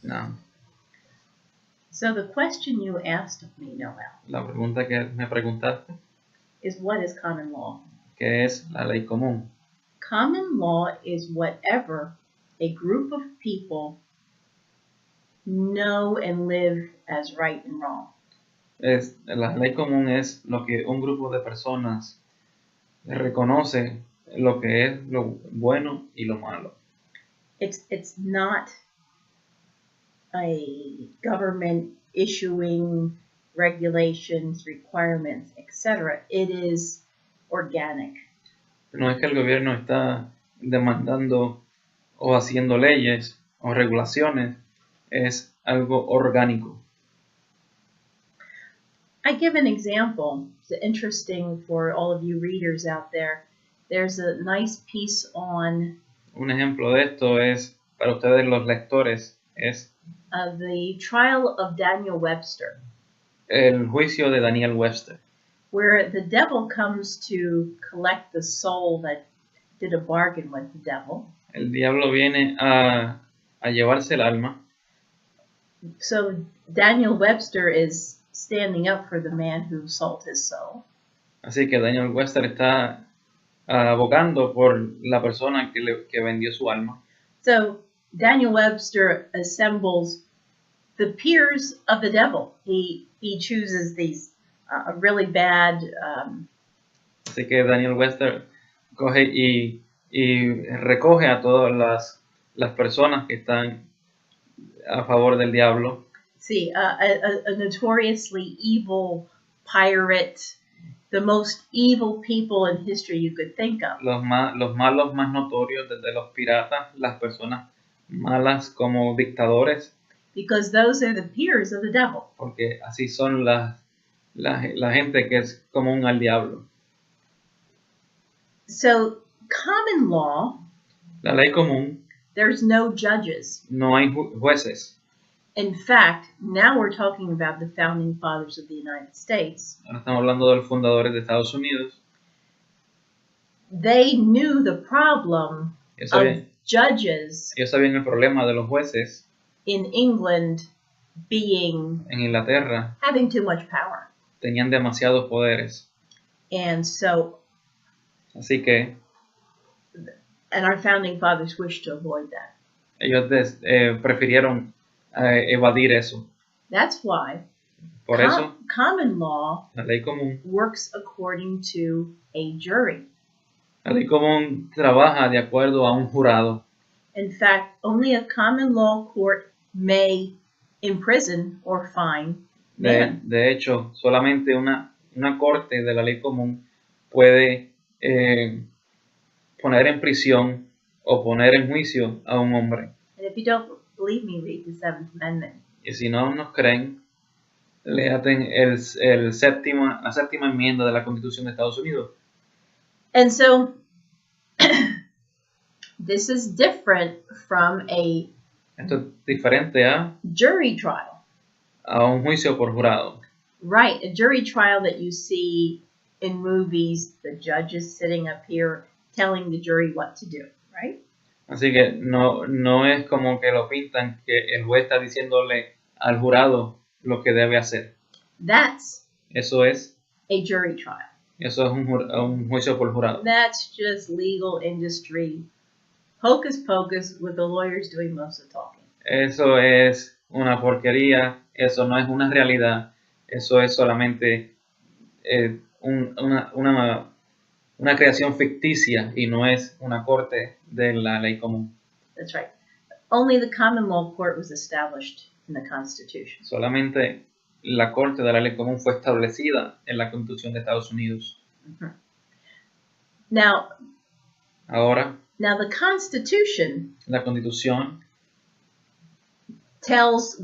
No. So the question you asked of me, Noel, La pregunta que me preguntaste, is what is common law? ¿qué es la ley común? Common law is whatever a group of people know and live as right and wrong. La ley común es lo que un grupo de personas reconoce lo que es lo bueno y lo malo. It's not a government issuing regulations, requirements, etc. It is organic. No es que el gobierno está demandando o haciendo leyes o regulaciones, es algo orgánico. I give an example. It's interesting for all of you readers out there. There's a nice piece on Un ejemplo de esto es, para ustedes los lectores, es the trial of Daniel Webster, el juicio de Daniel Webster, where the devil comes to collect the soul that did a bargain with the devil. El diablo viene a llevarse el alma. So Daniel Webster is standing up for the man who sold his soul. Así que Daniel Webster está abogando por la persona que vendió su alma. So Daniel Webster assembles the peers of the devil. He chooses these really bad. Así que Daniel Webster coge y recoge a todas las personas que están a favor del diablo. See, a notoriously evil pirate, the most evil people in history you could think of. Los malos más notorios, desde los piratas, las personas malas como dictadores. Because those are the peers of the devil. Porque así son la gente que es común al diablo. So, common law, la ley común, there's no judges. No hay jueces. In fact, now we're talking about the founding fathers of the United States. Ahora estamos hablando de los fundadores de Estados Unidos. They knew the problem of judges. Ellos sabían el problema de los jueces. In England, being en Inglaterra, having too much power. Tenían demasiados poderes. And so, así que, and our founding fathers wished to avoid that. Ellos prefirieron evadir eso. That's why Por eso, common law la ley común works according to a jury. La ley común trabaja de acuerdo a un jurado. In fact, only a common law court may imprison or fine man. De hecho, solamente una corte de la ley común puede poner en prisión o poner en juicio a un hombre. And if you don't believe me, read the Seventh Amendment. Y si no nos creen, léaten la séptima enmienda de la Constitución de Estados Unidos. And so, this is different from a Esto es diferente a jury trial. A un juicio por jurado. Right, a jury trial that you see in movies, the judge is sitting up here telling the jury what to do, right? Así que no es como que lo pintan, que el juez está diciéndole al jurado lo que debe hacer. Eso es a jury trial. Eso es un juicio por jurado. That's just legal industry hocus pocus with the lawyers doing most of the talking. Eso es una porquería, eso no es una realidad, eso es solamente una creación ficticia y no es una corte de la ley común. That's right. Only the common law court was established in the Constitution. Solamente la corte de la ley común fue establecida en la Constitución de Estados Unidos. Mm-hmm. Now the Constitution, la Constitución, tells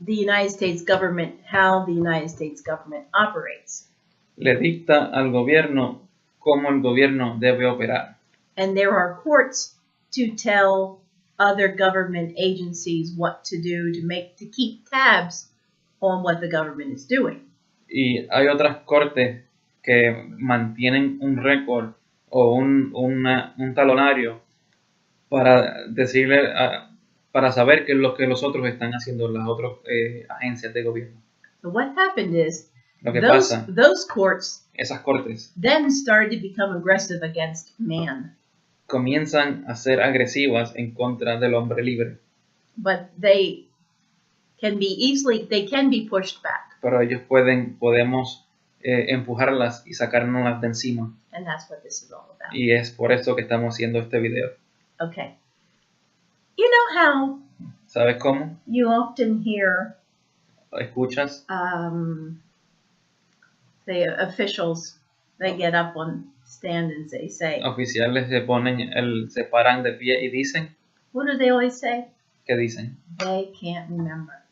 the United States government how the United States government operates. Le dicta al gobierno cómo el gobierno debe operar. And there are courts to tell other government agencies what to do to keep tabs on what the government is doing. Y hay otras cortes que mantienen un récord o un talonario para decirle para saber qué es lo que los otros están haciendo, las otras agencias de gobierno. So what happened is Lo que pasa, those courts esas cortes then started to become aggressive against man. comienzan a ser agresivas en contra del hombre libre, But they can be pushed back. pero ellos podemos empujarlas y sacárnoslas de encima. And that's what this is all about. Y es por eso que estamos haciendo este video. Okay. You know how ¿Sabes cómo? you often hear, ¿Escuchas? say, officials, they get up on stand and they say, Oficiales se paran de pie y dicen, what do they always say? ¿qué dicen? They can't remember.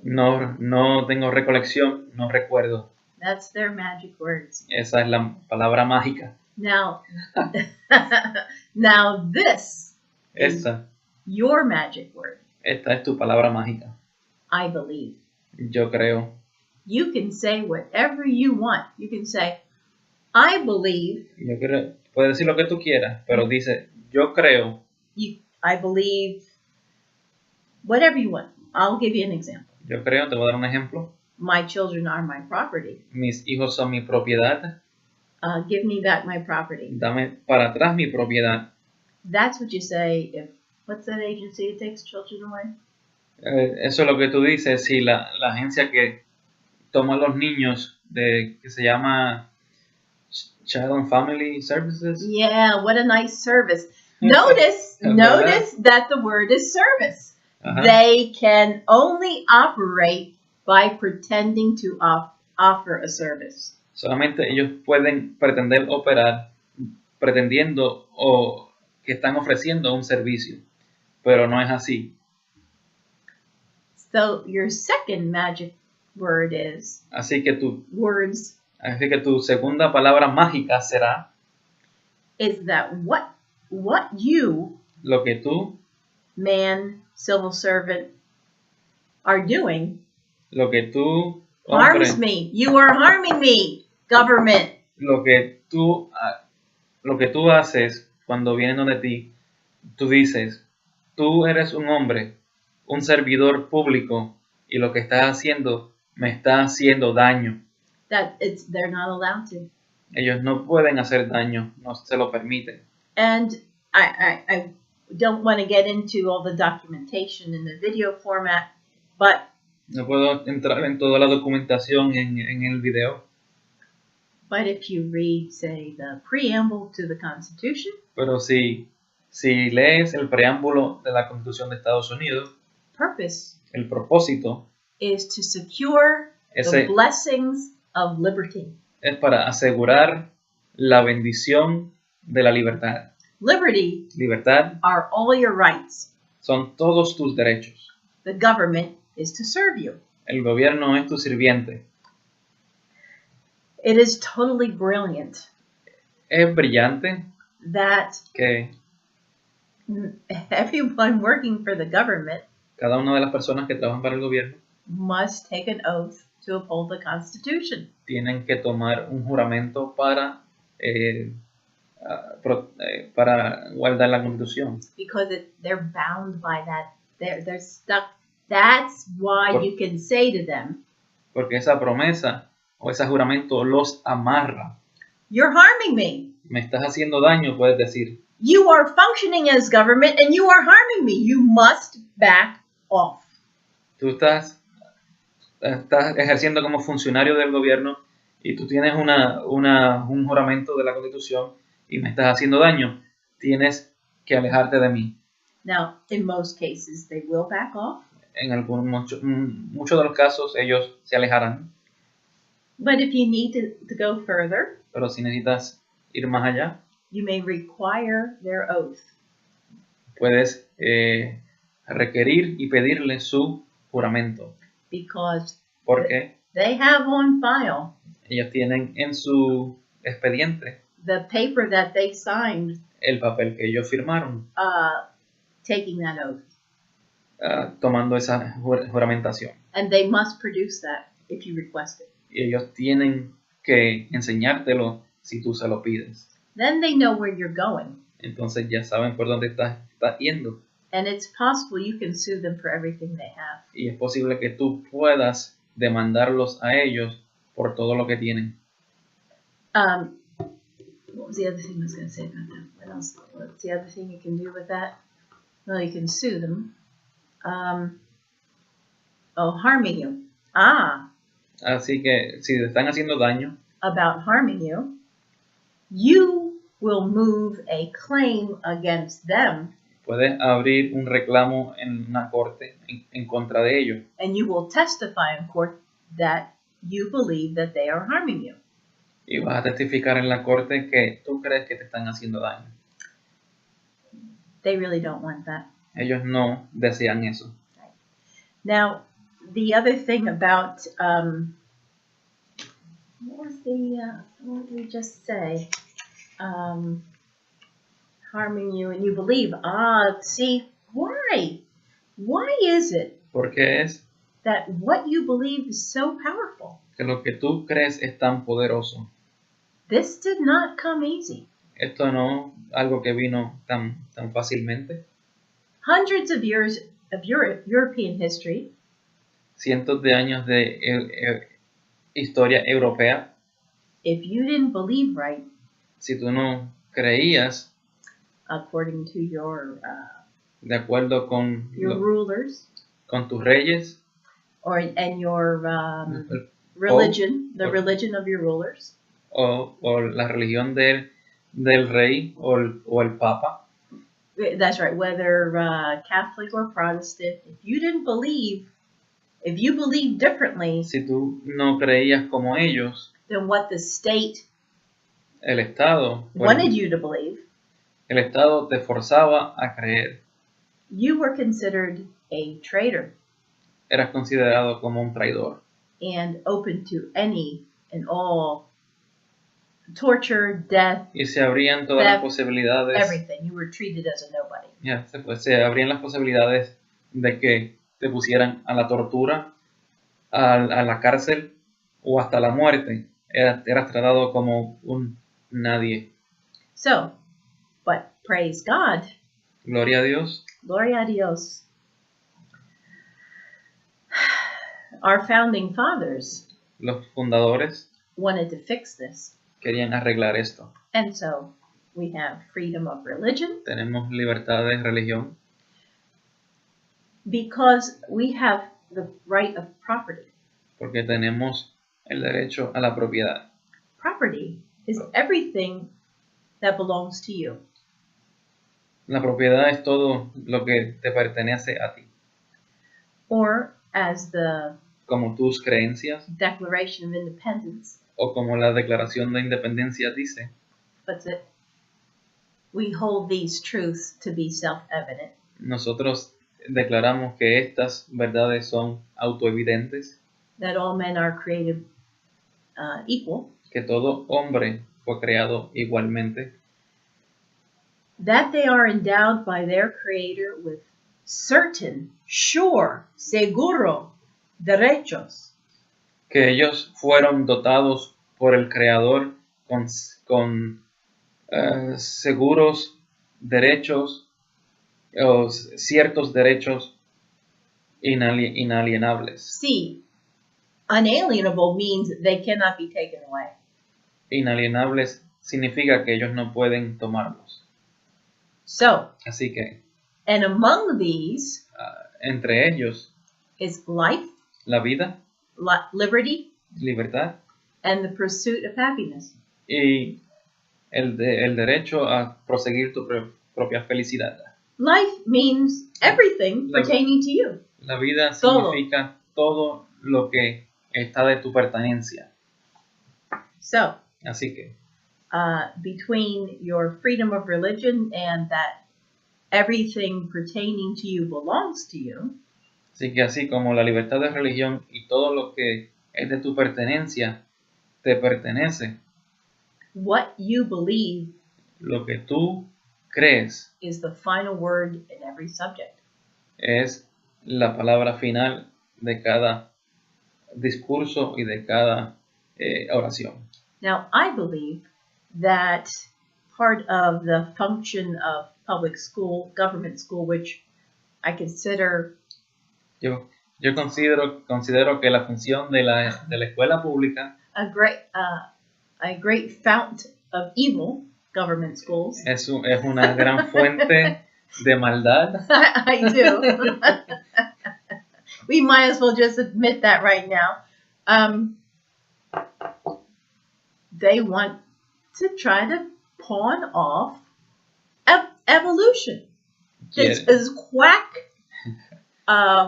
No tengo recolección, no recuerdo. That's their magic words. Esa es la palabra mágica. Now, now this is Esta your magic word. es tu palabra mágica. I believe. Yo creo. You can say whatever you want. You can say, I believe. Yo creo. Puedes decir lo que tú quieras, pero dice, yo creo. I believe. Whatever you want. I'll give you an example. Yo creo, te voy a dar un ejemplo. My children are my property. Mis hijos son mi propiedad. Give me back my property. Dame para atrás mi propiedad. That's what you say if, what's that agency that takes children away? Eso es lo que tú dices. Si la agencia que toma a los niños, que se llama Child and Family Services. Yeah, what a nice service. Notice that the word is service. Ajá. They can only operate by pretending to offer a service. Solamente ellos pueden pretender operar pretendiendo o que están ofreciendo un servicio, pero no es así. So your second magic word is Así que tu segunda palabra mágica será is that what you, lo que tú, man, civil servant, are doing lo que tú, harms hombre, me. You are harming me, government. lo que tú haces cuando vienen donde ti, tú dices, tú eres un hombre, un servidor público, y lo que estás haciendo me está haciendo daño. They're not allowed to. Ellos no pueden hacer daño, no se lo permiten. And I don't want to get into all the documentation in the video format, but No puedo entrar en toda la documentación en el video, if you read, say, the preamble to the Constitution, pero si lees el preámbulo de la Constitución de Estados Unidos, purpose el propósito is to secure the Ese- blessings of liberty. es para asegurar la bendición de la libertad. Liberty Libertad are all your rights. son todos tus derechos. The government is to serve you. El gobierno es tu sirviente. It is totally brilliant Es brillante that que everyone working for the government cada una de las personas que trabajan para el gobierno must take an oath to uphold the Constitution. tienen que tomar un juramento para guardar la Constitución. Because they're bound by that. They're stuck. That's why you can say to them, Porque esa promesa o ese juramento los amarra. you're harming me. Me estás haciendo daño, puedes decir. You are functioning as government and you are harming me. You must back off. Tú estás ejerciendo como funcionario del gobierno y tú tienes un juramento de la Constitución y me estás haciendo daño. Tienes que alejarte de mí. Now, in most cases, they will back off. En muchos de los casos ellos se alejarán, But if you need to go further, pero si necesitas ir más allá, you may require their oath. puedes requerir y pedirle su juramento, Because porque they have on file ellos tienen en su expediente the paper that they signed el papel que ellos firmaron, taking that oath. tomando esa juramentación. And they must produce that if you request it. Y ellos tienen que enseñártelo si tú se lo pides. Then they know where you're going. Entonces ya saben por dónde estás yendo. And it's possible you can sue them for everything they have. Y es posible que tú puedas demandarlos a ellos por todo lo que tienen. What was the other thing I was going to say about that? What else? What's the other thing you can do with that? Well, you can sue them. Harming you. Así que si te están haciendo daño, About harming you, you will move a claim against them, puedes abrir un reclamo en una corte en contra de ellos. and you will testify in court that you believe that they are harming you. Y vas a testificar en la corte que tú crees que te están haciendo daño. They really don't want that. Ellos no desean eso. Now, the other thing about what did we just say? Harming you and you believe. See, why? Why is it Porque es that what you believe is so powerful? que lo que tú crees es tan poderoso. This did not come easy. Esto no algo que vino tan fácilmente. Hundreds of years of European history. Cientos de años de historia europea. If you didn't believe right, Si tú no creías according to your de acuerdo con rulers con tus reyes and your religion, the or- religion of your rulers, o la religión del rey o el papa, that's right, whether Catholic or Protestant, if you believed differently si tú no creías como ellos, than what the state el Estado wanted you to believe, el Estado te forzaba a creer. you were considered a traitor Eras considerado como un traidor and open to any and all torture, death, y se abrían todas las theft, posibilidades. everything. You were treated as a nobody. Se abrían las posibilidades de que te pusieran a la tortura, a la cárcel o hasta la muerte. Eras tratado como un nadie. So, but praise God, Gloria a Dios. gloria a Dios. Our founding fathers Los fundadores wanted to fix this. querían arreglar esto. And so we have freedom of religion Tenemos libertad de religión because we have the right of property. porque tenemos el derecho a la propiedad. Property is everything that belongs to you. La propiedad es todo lo que te pertenece a ti, Or as the como tus creencias Declaration of Independence o como la Declaración de Independencia dice, puts it, we hold these truths to be self-evident. nosotros declaramos que estas verdades son autoevidentes, That all men are created equal. que todo hombre fue creado igualmente, That they are endowed by their Creator with certain, sure, seguro derechos. que ellos fueron dotados por el Creador con seguros derechos o ciertos derechos inalienables. See, unalienable means they cannot be taken away. Inalienables significa que ellos no pueden tomarlos. So, Así que and among these entre ellos is life, la vida, liberty, libertad and the pursuit of happiness. y el derecho a proseguir tu propia felicidad. Life means everything pertaining to you. La vida Todo. significa todo lo que está de tu pertenencia. So, Así que between your freedom of religion and that everything pertaining to you belongs to you, así como la libertad de religión y todo lo que es de tu pertenencia te pertenece, what you believe lo que tú crees is the final word in every subject. es la palabra final de cada discurso y de cada oración. Now, I believe that part of the function of public school, government school, which I consider Yo considero que la función de la escuela pública a great fount of evil, government schools. es una gran fuente de maldad. I do. We might as well just admit that right now. They want to try to pawn off evolution. It's quack.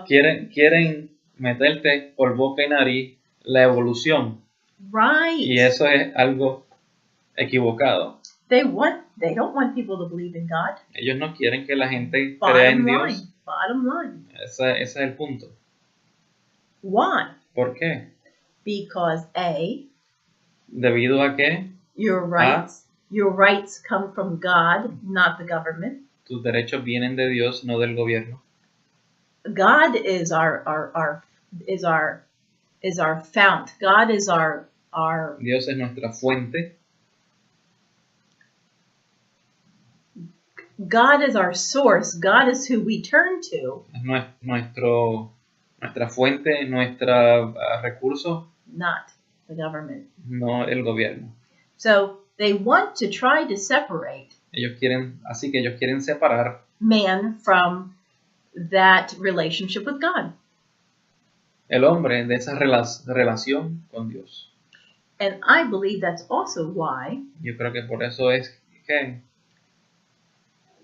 Quieren meterte por boca y nariz la evolución. Right. Y eso es algo equivocado. They don't want people to believe in God. Ellos no quieren que la gente crea en Dios. Bottom line. Ese es el punto. Why? ¿Por qué? Because Debido a que your rights come from God, not the government. Tus derechos vienen de Dios, no del gobierno. God is our fount. God is our Dios es nuestra fuente. God is our source. God is who we turn to. Es nuestra fuente, nuestro recurso. Not the government. No el gobierno. So they want to try to separate. Ellos quieren separar man from that relationship with God. El hombre de esa relación con Dios. And I believe that's also why Yo creo que por eso es que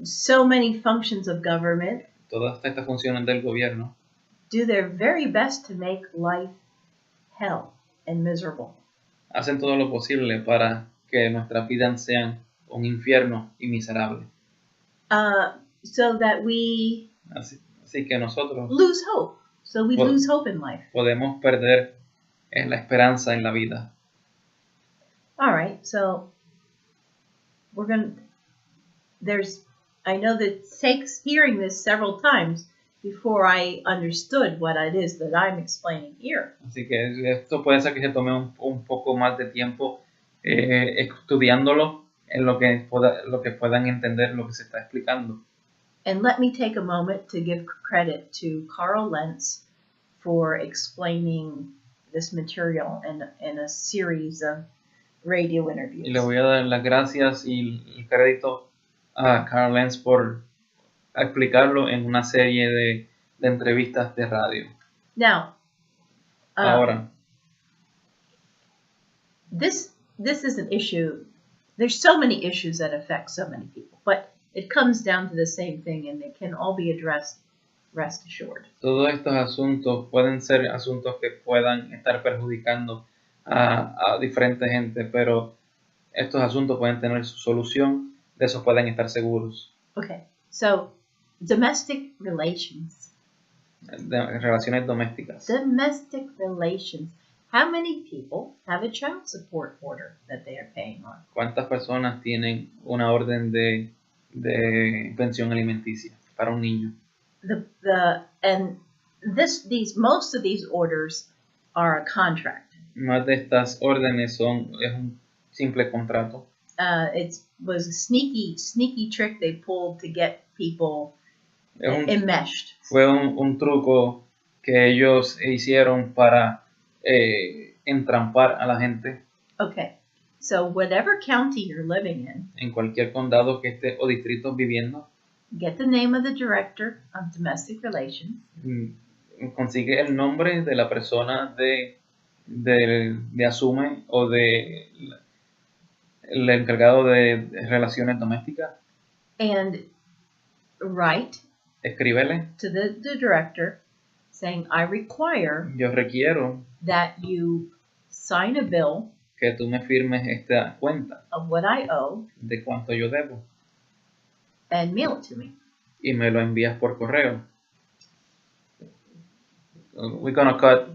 so many functions of government todas estas funciones del gobierno do their very best to make life hell and miserable. Hacen todo lo posible para que nuestras vidas sean un infierno y miserable. So that we Así que nosotros lose hope. So we lose hope in life. Podemos perder la esperanza en la vida. All right, so I know that it takes hearing this several times before I understood what it is that I'm explaining here. Así que esto puede ser que se tome un poco más de tiempo estudiándolo en lo que puedan entender lo que se está explicando. And let me take a moment to give credit to Carl Lentz for explaining this material in a series of radio interviews. Y le voy a dar las gracias y el crédito a Carl Lentz por explicarlo en una serie de entrevistas de radio. Now, Ahora, this is an issue. There's so many issues that affect so many people, but it comes down to the same thing, and they can all be addressed, rest assured. Todos estos asuntos pueden ser asuntos que puedan estar perjudicando a diferente gente, pero estos asuntos pueden tener su solución, de eso pueden estar seguros. Okay, so domestic relations. Relaciones domésticas. Domestic relations. How many people have a child support order that they are paying on? ¿Cuántas personas tienen una orden de pensión alimenticia para un niño? Most of these orders are a contract. Más de estas órdenes es un simple contrato. It was a sneaky trick they pulled to get people enmeshed. Fue un truco que ellos hicieron para entrampar a la gente. Okay, so whatever county you're living in, en cualquier condado que esté o distrito viviendo, get the name of the director of domestic relations. Consigue el nombre de la persona de asume o de el encargado de relaciones domésticas. And write escríbele to the director saying, I require yo requiero that you sign a bill que tú me firmes esta cuenta of what I owe de cuánto yo debo and mail it to me. Y me lo envías por correo. We're gonna cut